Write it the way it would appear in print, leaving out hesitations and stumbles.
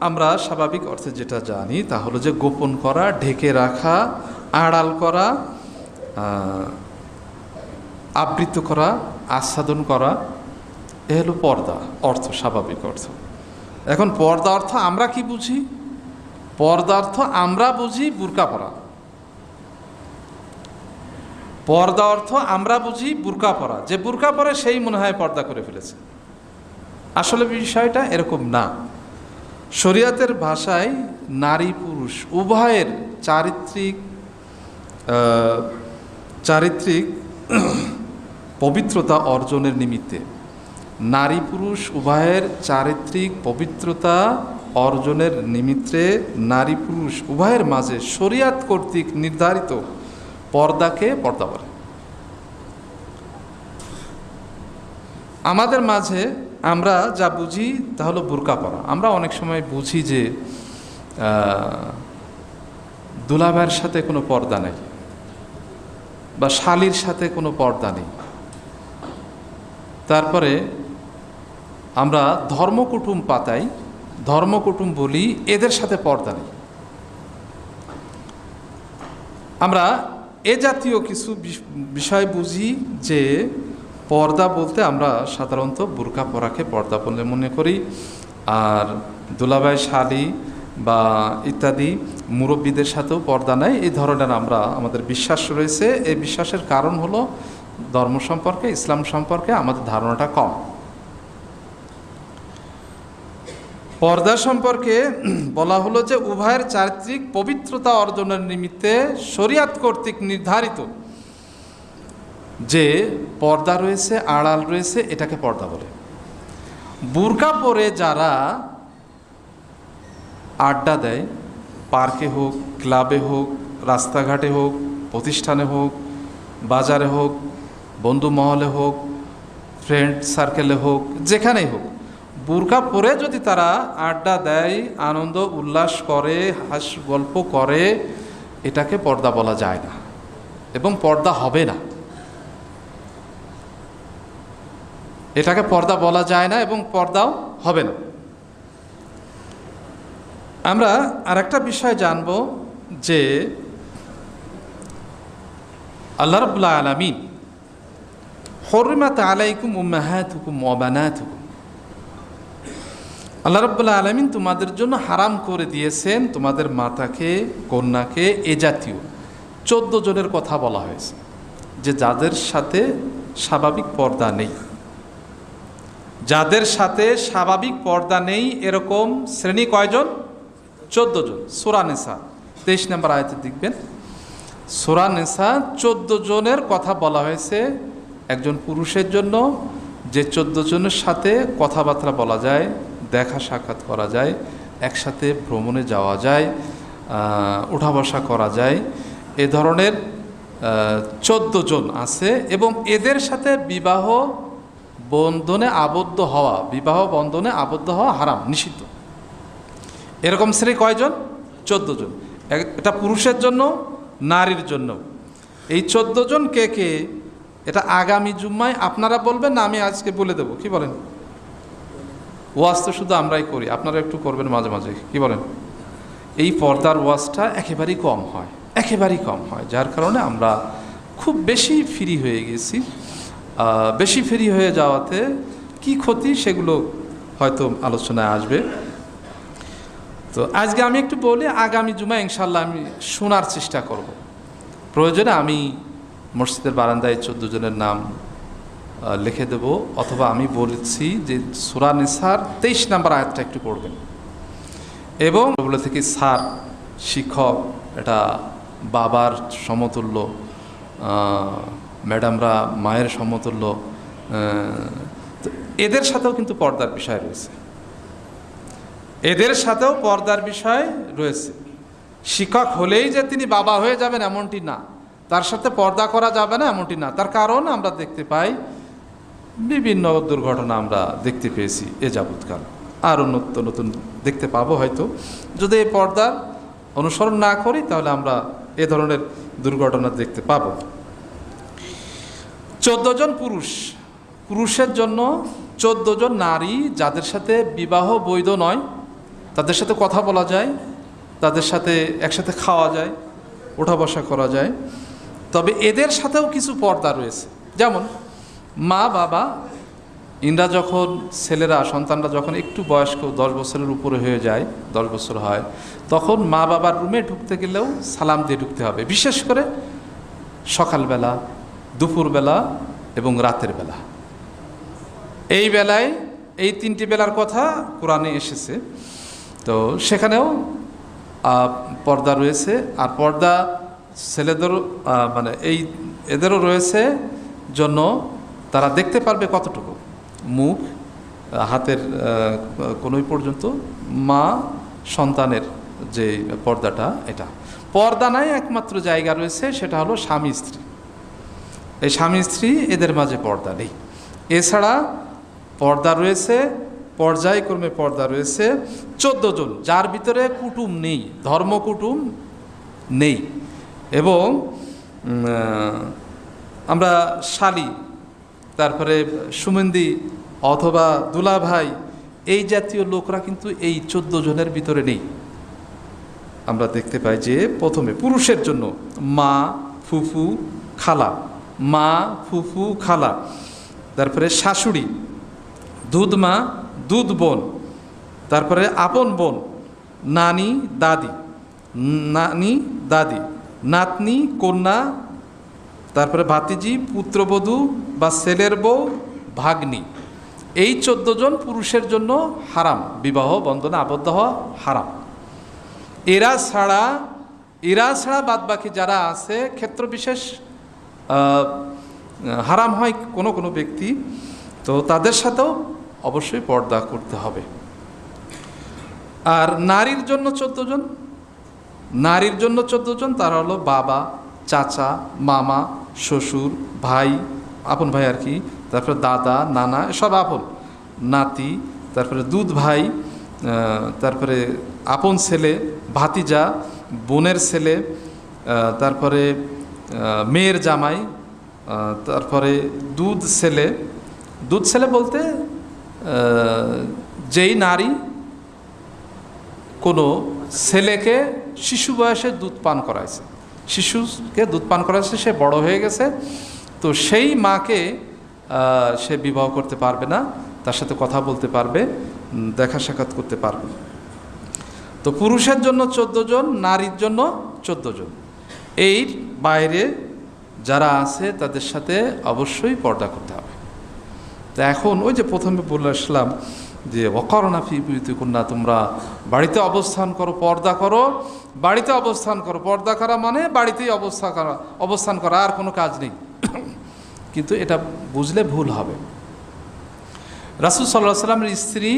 আমরা স্বাভাবিক অর্থে যেটা জানি তা হলো যে গোপন করা, ঢেকে রাখা, আড়াল করা, আবৃত করা, আচ্ছাদন করা, এ হলো পর্দা অর্থ, স্বাভাবিক অর্থ। এখন পর্দা অর্থ আমরা কি বুঝি? পর্দা অর্থ আমরা বুঝি বুরকা পরা। পর্দা অর্থ আমরা বুঝি বুরকা পরা, যে বুরকা পরে সেই মনে হয় পর্দা করে ফেলেছে। আসলে বিষয়টা এরকম না। শরিয়াতের ভাষায় নারী পুরুষ উভয়ের চারিত্রিক পবিত্রতা অর্জনের নিমিত্তে, নারী পুরুষ উভয়ের চারিত্রিক পবিত্রতা অর্জনের নিমিত্তে নারী পুরুষ উভয়ের মাঝে শরিয়াত কর্তৃক নির্ধারিত পর্দাকে পর্দা বলে। আমাদের মাঝে আমরা যা বুঝি তা হলো বুরকা পরা। আমরা অনেক সময় বুঝি যে দুলাভাইয়ের সাথে কোনো পর্দা নেই বা শালীর সাথে কোনো পর্দা নেই। তারপরে আমরা ধর্মকুটুম পাতাই, ধর্মকুটুম বলি, এদের সাথে পর্দা নেই। আমরা এ জাতীয় কিছু বিষয় বুঝি যে পর্দা বলতে আমরা সাধারণত বুরকা পরাকে পর্দা বলে মনে করি। আর দুলাভাই, শালী বা ইত্যাদি মুরব্বীদের সাথেও পর্দা নেই, এই ধরনের আমরা আমাদের বিশ্বাস রয়েছে। এই বিশ্বাসের কারণ হলো ধর্ম সম্পর্কে, ইসলাম সম্পর্কে আমাদের ধারণাটা কম। পর্দা সম্পর্কে বলা হলো যে উভয়ের চারিত্রিক পবিত্রতা অর্জনের নিমিত্তে শরিয়াত কর্তৃক নির্ধারিত যে পর্দা রয়েছে, আড়াল রয়েছে, এটাকে পর্দা বলে। বুরকা পরে যারা আড্ডা দেয়, পার্কে হোক, ক্লাবে হোক, রাস্তাঘাটে হোক, প্রতিষ্ঠানে হোক, বাজারে হোক, বন্ধু মহলে হোক, ফ্রেন্ড সার্কেলে হোক, যেখানেই হোক, বুরকা পরে যদি তারা আড্ডা দেয়, আনন্দ উল্লাস করে, হাস গল্প করে, এটাকে পর্দা বলা যায় না এবং পর্দা হবে না। এটাকে পর্দা বলা যায় না এবং পর্দাও হবে না। আমরা আরেকটা বিষয় জানব যে আল্লাহ রাব্বুল আলামিন হুররিমাত আলাইকুম উম্মাহাতুকুম ওয়া বানাতুকুম, আল্লাহ রাব্বুল আলামিন তোমাদের জন্য হারাম করে দিয়েছেন তোমাদের মাতাকে, কন্যাকে, এ জাতীয় 14 জনের কথা বলা হয়েছে যে যাদের সাথে স্বাভাবিক পর্দা নেই। যাদের সাথে স্বাভাবিক পর্দা নেই এরকম শ্রেণী কয়জন? 14 জন। সূরা নিসা 23 নম্বর আয়াতে দেখবেন, সূরা নিসা 14 জনের কথা বলা হয়েছে একজন পুরুষের জন্য, যে 14 জনের সাথে কথাবার্তা বলা যায়, দেখা সাক্ষাৎ করা যায়, একসাথে ভ্রমণে যাওয়া যায়, উঠা বসা করা যায়, এ ধরনের 14 জন আছে এবং এদের সাথে বিবাহ বন্ধনে আবদ্ধ হওয়া, বিবাহ বন্ধনে আবদ্ধ হওয়া হারাম, নিষিদ্ধ। এরকম শ্রেণী কয়জন? 14 জন। এটা পুরুষের জন্য, নারীর জন্য। এই 14 জন কে কে, এটা আগামী জুম্মায় আপনারা বলবেন না আমি আজকে বলে দেব? কি বলেন? ওয়াজ তো শুধু আমরাই করি, আপনারা একটু করবেন মাঝে মাঝে, কি বলেন? এই পর্দার ওয়াজটা একেবারেই কম হয়, একেবারেই কম হয়, যার কারণে আমরা খুব বেশি ফ্রি হয়ে গেছি। বেশি ফ্রি হয়ে যাওয়াতে কি ক্ষতি সেগুলো হয়তো আলোচনায় আসবে। তো আজকে আমি একটু বলি, আগামী জুমা ইনশাল্লাহ আমি শোনার চেষ্টা করব। প্রয়োজনে আমি মসজিদের বারান্দায় 14 জনের নাম লিখে দেব, অথবা আমি বলেছি যে সূরা নিসার 23 নম্বর আয়াতটা একটু পড়বেন। এবং ওগুলো থেকে স্যার, শিক্ষক, এটা বাবার সমতুল্য, ম্যাডামরা মায়ের সমতুল্য, তো এদের সাথেও কিন্তু পর্দার বিষয় রয়েছে, এদের সাথেও পর্দার বিষয় রয়েছে। শিক্ষক হলেই যে তিনি বাবা হয়ে যাবেন এমনটি না, তার সাথে পর্দা করা যাবে না এমনটি না। তার কারণ আমরা দেখতে পাই বিভিন্ন দুর্ঘটনা আমরা দেখতে পেয়েছি এ যাবৎকাল, আরও নতুন নতুন দেখতে পাবো হয়তো। যদি এই পর্দার অনুসরণ না করি তাহলে আমরা এ ধরনের দুর্ঘটনা দেখতে পাবো। 14 জন পুরুষ, পুরুষের জন্য 14 জন নারী যাদের সাথে বিবাহ বৈধ নয়, তাদের সাথে কথা বলা যায়, তাদের সাথে একসাথে খাওয়া যায়, ওঠা বসা করা যায়। তবে এদের সাথেও কিছু পর্দা রয়েছে। যেমন মা বাবা ইনরা যখন ছেলেরা সন্তানরা যখন একটু বয়স্ক 10 বছরের উপরে হয়ে যায়, 10 বছর হয়, তখন মা বাবার রুমে ঢুকতে গেলেও সালাম দিয়ে ঢুকতে হবে, বিশেষ করে সকালবেলা, দুপুরবেলা এবং রাতের বেলা। এই বেলায় এই 3টি বেলার কথা কোরআনে এসেছে। তো সেখানেও পর্দা রয়েছে। আর পর্দা ছেলেদেরও মানে এদেরও রয়েছে জন্য তারা দেখতে পারবে কতটুকু, মুখ, হাতের কোনোই পর্যন্ত মা সন্তানের যে পর্দাটা, এটা পর্দা নাই। একমাত্র জায়গা রয়েছে, সেটা হলো স্বামী স্ত্রী। এই স্বামী স্ত্রী এদের মাঝে পর্দা নেই। এছাড়া পর্দা রয়েছে, পর্যায়ক্রমে পর্দা রয়েছে 14 জন, যার ভিতরে কুটুম নেই, ধর্মকুটুম নেই। এবং আমরা শালি, তারপরে সুমন্দি অথবা দুলাভাই, এই জাতীয় লোকরা কিন্তু এই 14 জনের ভিতরে নেই। আমরা দেখতে পাই যে প্রথমে পুরুষের জন্য মা, ফুফু, খালা, মা, ফুফু, খালা, তারপরে শাশুড়ি, দুধ মা, দুধ বোন, তারপরে আপন বোন, নানি, দাদি, নাতনি, কন্যা, তারপরে ভাতিজি, পুত্রবধূ বা ছেলের বউ, ভাগ্নি। এই 14 জন পুরুষের জন্য হারাম, বিবাহ বন্ধনে আবদ্ধ হওয়া হারাম। এরা ছাড়া বাদবাকি যারা আছে ক্ষেত্র বিশেষ হারাম হয় কোনো কোনো ব্যক্তি, তো তাদের সাথেও অবশ্যই পর্দা করতে হবে। আর নারীর জন্য 14 জন, তারা হলো বাবা, চাচা, মামা, শ্বশুর, ভাই, আপন ভাই আর কি, তারপরে দাদা, নানা, সব আপন, নাতি, তারপরে দুধ ভাই, তারপরে আপন ছেলে, ভাতিজা, বোনের ছেলে, তারপরে মেয়ের জামাই, তারপরে দুধ ছেলে বলতে যেই নারী কোনো ছেলেকে শিশু বয়সে দুধ পান করাইছে, শিশুকে দুধ পান করাইছে, সে বড় হয়ে গেছে, তো সেই মাকে সে বিবাহ করতে পারবে না, তার সাথে কথা বলতে পারবে, দেখা সাক্ষাৎ করতে পারবে। তো পুরুষের জন্য 14 জন, নারীর জন্য 14 জন। এর বাইরে যারা আছে তাদের সাথে অবশ্যই পর্দা করতে হবে। তো এখন ওই যে প্রথমে বলে আসলাম যে ওয়াকারনা ফি বুয়ুতিকুন্না, তোমরা বাড়িতে অবস্থান করো, পর্দা করো, বাড়িতে অবস্থান করো। পর্দা করা মানে বাড়িতেই অবস্থান করা, আর কোনো কাজ নেই। কিন্তু এটা বুঝলে ভুল হবে। রাসূল সাল্লাল্লাহু আলাইহি ওয়াসাল্লামের স্ত্রী